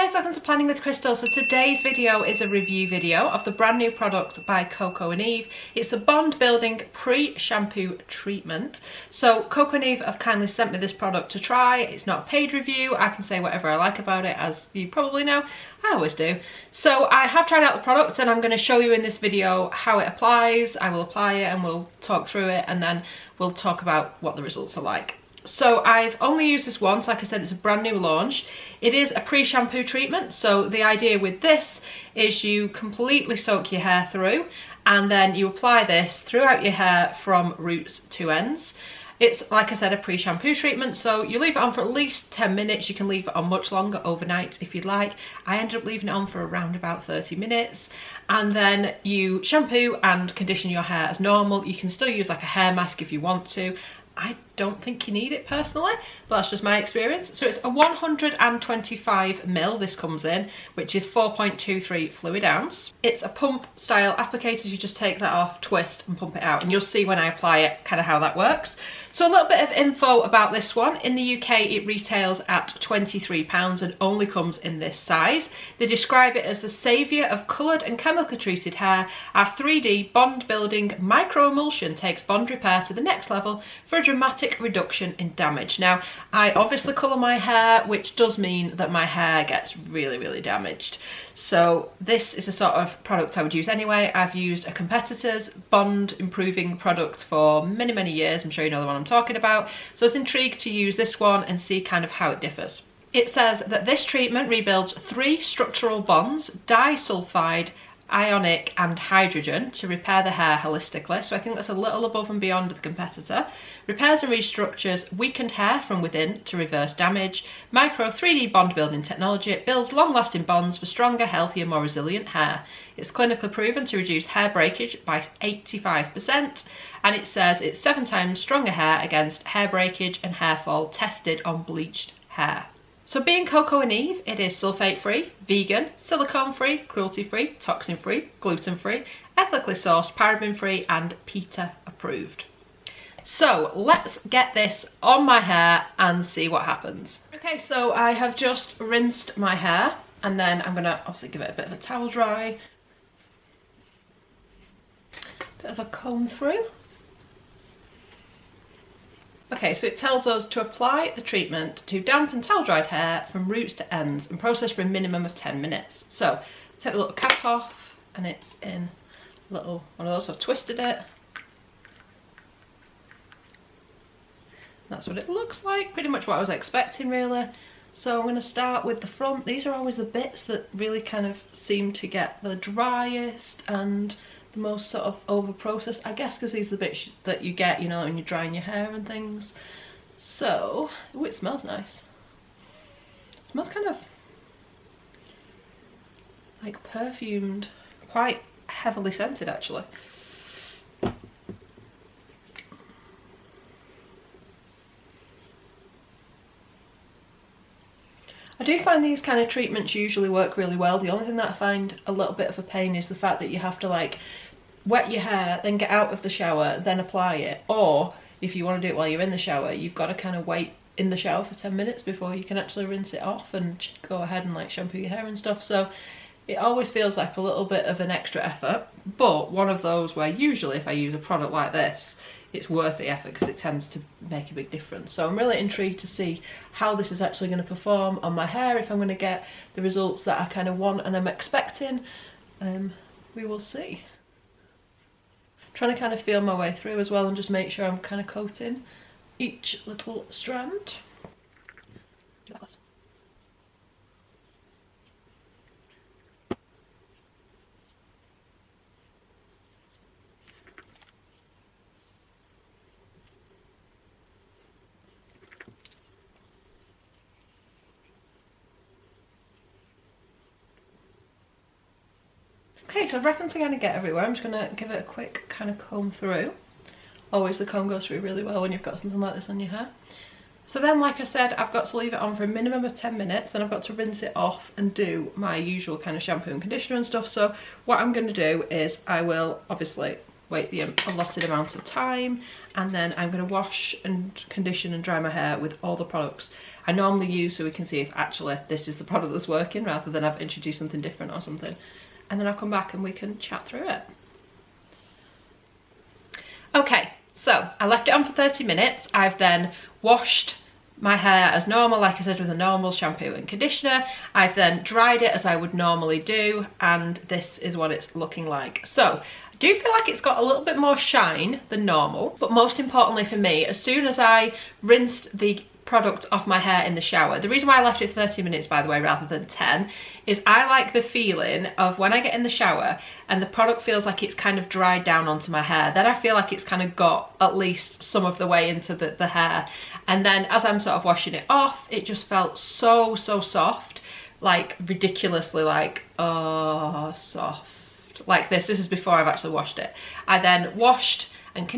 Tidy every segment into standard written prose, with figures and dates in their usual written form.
guys, welcome to Planning with Crystal. So today's video is a review video of the brand new product by Coco and Eve. It's the Bond Building Pre-Shampoo Treatment. So Coco and Eve have kindly sent me this product to try. It's not a paid review. I can say whatever I like about it, as you probably know. I always do. So I have tried out the product and I'm going to show you in this video how it applies. I will apply it and we'll talk through it, and then we'll talk about what the results are like. So I've only used this once. Like I said, it's a brand new launch. It is a pre-shampoo treatment, so the idea with this is you completely soak your hair through and then you apply this throughout your hair from roots to ends. It's, like I said, a pre-shampoo treatment, so you leave it on for at least 10 minutes. You can leave it on much longer overnight if you'd like. I ended up leaving it on for around about 30 minutes. And then you shampoo and condition your hair as normal. You can still use like a hair mask if you want to. I don't think you need it personally, but that's just my experience. So it's a 125ml this comes in, which is 4.23 fluid ounce. It's a pump style applicator. You just take that off, twist and pump it out, and you'll see when I apply it kind of how that works. So a little bit of info about this one. In the UK it retails at £23 and only comes in this size. They describe it as the saviour of coloured and chemical treated hair. Our 3D bond building micro emulsion takes bond repair to the next level for a dramatic reduction in damage. Now, I obviously colour my hair, which does mean that my hair gets really damaged. So this is a sort of product I would use anyway. I've used a competitor's bond improving product for many years. I'm sure you know the one I'm talking about. So I was intrigued to use this one and see kind of how it differs. It says that this treatment rebuilds 3 structural bonds, disulfide, ionic and hydrogen, to repair the hair holistically. So I think that's a little above and beyond the competitor. Repairs and restructures weakened hair from within to reverse damage. Micro 3D bond building technology. It builds long lasting bonds for stronger, healthier, more resilient hair. It's clinically proven to reduce hair breakage by 85%, and it says it's 7 times stronger hair against hair breakage and hair fall tested on bleached hair. So being Coco and Eve, it is sulfate-free, vegan, silicone-free, cruelty-free, toxin-free, gluten-free, ethically sourced, paraben-free and PETA approved. So let's get this on my hair and see what happens. Okay, so I have just rinsed my hair and then I'm gonna obviously give it a bit of a towel dry. Bit of a comb through. Okay, so it tells us to apply the treatment to damp and towel dried hair from roots to ends and process for a minimum of 10 minutes. So take the little cap off and it's in a little one of those. So I've twisted it. That's what it looks like, pretty much what I was expecting really. So I'm going to start with the front. These are always the bits that really kind of seem to get the driest and the most sort of over processed, I guess, because these are the bits that you get, you know, when you're drying your hair and things. So, oh, it smells nice. It smells kind of like perfumed, quite heavily scented actually. I do find these kind of treatments usually work really well. The only thing that I find a little bit of a pain is the fact that you have to like wet your hair, then get out of the shower, then apply it. Or if you want to do it while you're in the shower, you've got to kind of wait in the shower for 10 minutes before you can actually rinse it off and go ahead and like shampoo your hair and stuff. So it always feels like a little bit of an extra effort, but one of those where usually if I use a product like this, it's worth the effort because it tends to make a big difference. So I'm really intrigued to see how this is actually going to perform on my hair, if I'm going to get the results that I kind of want and I'm expecting. We will see. Trying to kind of feel my way through as well and just make sure I'm kind of coating each little strand. Okay, so I reckon to kind of get everywhere, I'm just going to give it a quick kind of comb through. Always the comb goes through really well when you've got something like this on your hair. So then, like I said, I've got to leave it on for a minimum of 10 minutes, then I've got to rinse it off and do my usual kind of shampoo and conditioner and stuff. So what I'm going to do is I will obviously wait the allotted amount of time, and then I'm going to wash and condition and dry my hair with all the products I normally use, so we can see if actually this is the product that's working rather than I've introduced something different or something. And then I'll come back and we can chat through it. Okay, so I left it on for 30 minutes. I've then washed my hair as normal, like I said, with a normal shampoo and conditioner. I've then dried it as I would normally do, and this is what it's looking like. So I do feel like it's got a little bit more shine than normal, but most importantly for me, as soon as I rinsed the product off my hair in the shower. The reason why I left it 30 minutes, by the way, rather than 10, is I like the feeling of when I get in the shower and the product feels like it's kind of dried down onto my hair. Then I feel like it's kind of got at least some of the way into the hair. And then as I'm sort of washing it off, it just felt so soft, like ridiculously like, oh, soft. Like this is before I've actually washed it. I then washed and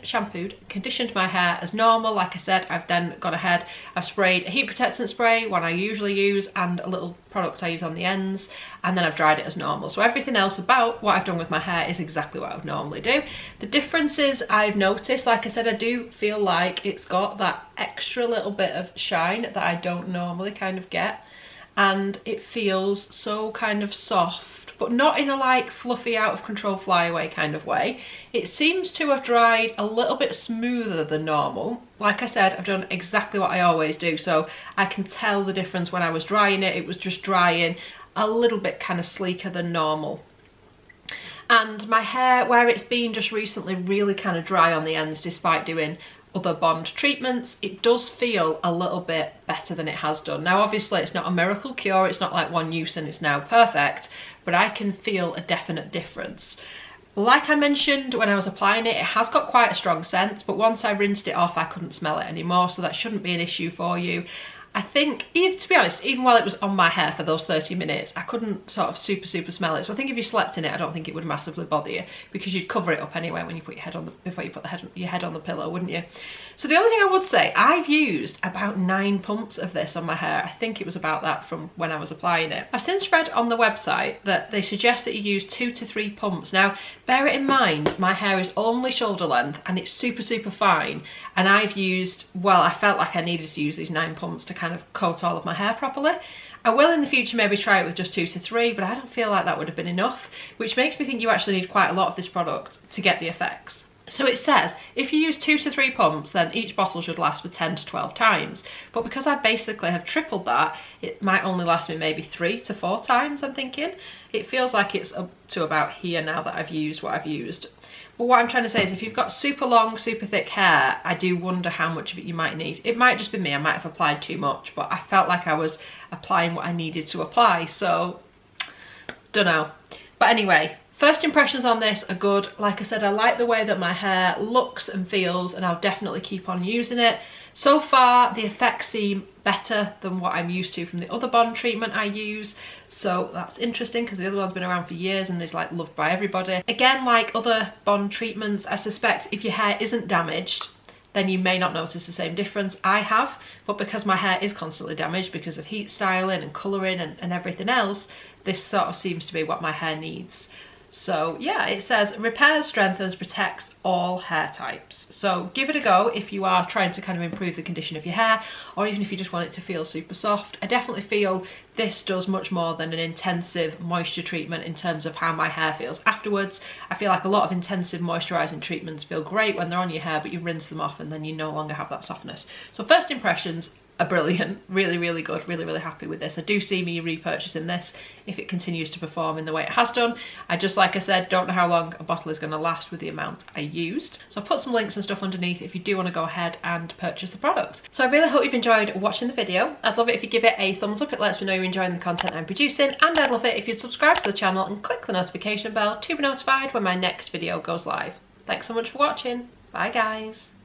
shampooed, conditioned my hair as normal. Like I said, I've then gone ahead, I've sprayed a heat protectant spray, one I usually use, and a little product I use on the ends, and then I've dried it as normal. So everything else about what I've done with my hair is exactly what I would normally do. The differences I've noticed, like I said, I do feel like it's got that extra little bit of shine that I don't normally kind of get, and it feels so kind of soft, but not in a like fluffy out of control flyaway kind of way. It seems to have dried a little bit smoother than normal. Like I said, I've done exactly what I always do, so I can tell the difference when I was drying it. It was just drying a little bit kind of sleeker than normal. And my hair, where it's been just recently really kind of dry on the ends despite doing other bond treatments, it does feel a little bit better than it has done. Now obviously it's not a miracle cure, it's not like one use and it's now perfect, but I can feel a definite difference. Like I mentioned when I was applying it, it has got quite a strong scent, but once I rinsed it off I couldn't smell it anymore, so that shouldn't be an issue for you. I think, to be honest, even while it was on my hair for those 30 minutes, I couldn't sort of super smell it. So I think if you slept in it, I don't think it would massively bother you, because you'd cover it up anyway when you put your head on before you put your head on the pillow, wouldn't you? So the only thing I would say, I've used about 9 pumps of this on my hair. I think it was about that from when I was applying it. I've since read on the website that they suggest that you use 2 to 3 pumps. Now, bear it in mind, my hair is only shoulder length and it's super fine. And I've used, well, I felt like I needed to use these 9 pumps to kind of coat all of my hair properly. I will in the future maybe try it with just 2 to 3, but I don't feel like that would have been enough, which makes me think you actually need quite a lot of this product to get the effects. So it says if you use 2 to 3 pumps, then each bottle should last for 10 to 12 times. But because I basically have tripled that, it might only last me maybe 3 to 4 times, I'm thinking. It feels like it's up to about here now that I've used what I've used. But what I'm trying to say is if you've got super long, super thick hair, I do wonder how much of it you might need. It might just be me, I might have applied too much, but I felt like I was applying what I needed to apply, so don't know. But anyway, first impressions on this are good. Like I said, I like the way that my hair looks and feels, and I'll definitely keep on using it. So far, the effects seem better than what I'm used to from the other bond treatment I use. So that's interesting because the other one's been around for years and is like loved by everybody. Again, like other bond treatments, I suspect if your hair isn't damaged, then you may not notice the same difference. I have, but because my hair is constantly damaged because of heat styling and colouring and everything else, this sort of seems to be what my hair needs. So yeah, it says repairs, strengthens, protects all hair types. So give it a go if you are trying to kind of improve the condition of your hair, or even if you just want it to feel super soft. I definitely feel this does much more than an intensive moisture treatment in terms of how my hair feels afterwards. I feel like a lot of intensive moisturising treatments feel great when they're on your hair, but you rinse them off and then you no longer have that softness. So first impressions are brilliant, really good, really happy with this. I do see me repurchasing this if it continues to perform in the way it has done. I just, like I said, don't know how long a bottle is going to last with the amount I used. So I'll put some links and stuff underneath if you do want to go ahead and purchase the product. So I really hope you've enjoyed watching the video. I'd love it if you give it a thumbs up, it lets me know you're enjoying the content I'm producing, and I'd love it if you'd subscribe to the channel and click the notification bell to be notified when my next video goes live. Thanks so much for watching. Bye guys.